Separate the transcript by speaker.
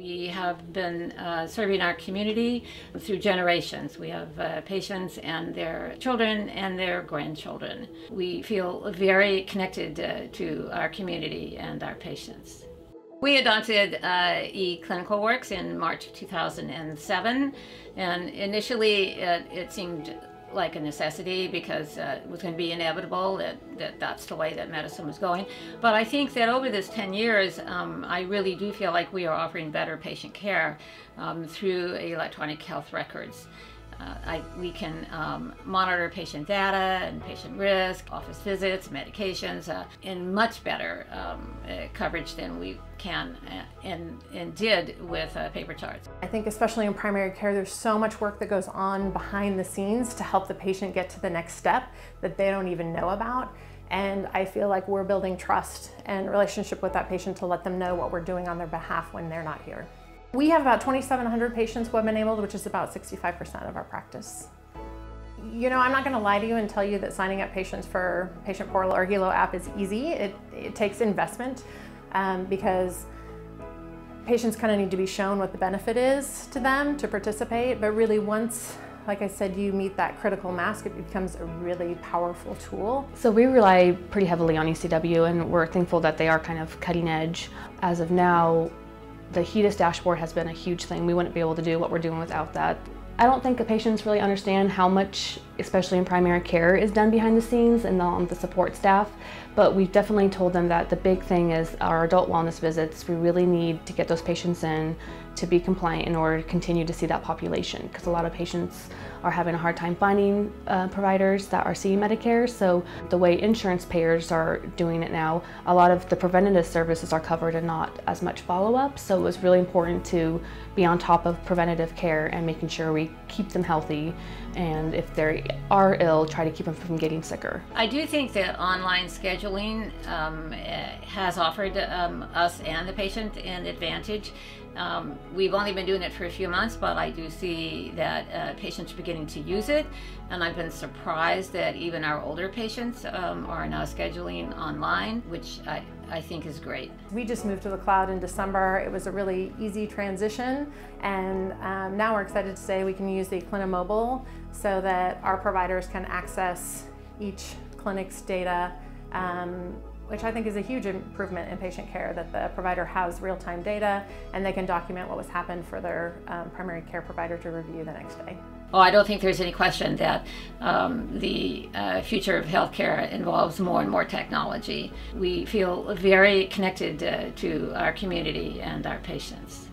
Speaker 1: We have been serving our community through generations. We have patients and their children and their grandchildren. We feel very connected to our community and our patients. We adopted eClinicalWorks in March of 2007, and initially it seemed like a necessity because it was going to be inevitable that's the way that medicine was going. But I think that over this 10 years, I really do feel like we are offering better patient care through electronic health records. We can monitor patient data and patient risk, office visits, medications, in much better coverage than we can and did with paper charts.
Speaker 2: I think especially in primary care, there's so much work that goes on behind the scenes to help the patient get to the next step that they don't even know about. And I feel like we're building trust and relationship with that patient to let them know what we're doing on their behalf when they're not here. We have about 2,700 patients web-enabled, which is about 65% of our practice. You know, I'm not going to lie to you and tell you that signing up patients for patient portal or healow app is easy. It takes investment because patients kind of need to be shown what the benefit is to them to participate. But really once, like I said, you meet that critical mass, it becomes a really powerful tool.
Speaker 3: So we rely pretty heavily on ECW, and we're thankful that they are kind of cutting edge. As of now, the HEDIS dashboard has been a huge thing. We wouldn't be able to do what we're doing without that. I don't think the patients really understand how much, especially in primary care, is done behind the scenes and the support staff, but we've definitely told them that the big thing is our adult wellness visits. We really need to get those patients in to be compliant in order to continue to see that population, because a lot of patients are having a hard time finding providers that are seeing Medicare. So the way insurance payers are doing it now, a lot of the preventative services are covered and not as much follow-up. So it was really important to be on top of preventative care and making sure we keep them healthy, and if they are ill, try to keep them from getting sicker.
Speaker 1: I do think that online scheduling has offered us and the patient an advantage. We've only been doing it for a few months, but I do see that patients are beginning to use it, and I've been surprised that even our older patients are now scheduling online, which I think is great.
Speaker 2: We just moved to the cloud in December. It was a really easy transition, and now we're excited to say we can use the eClinicalMobile so that our providers can access each clinic's data, which I think is a huge improvement in patient care, that the provider has real-time data and they can document what was happened for their primary care provider to review the next day.
Speaker 1: Well, I don't think there's any question that the future of healthcare involves more and more technology. We feel very connected to our community and our patients.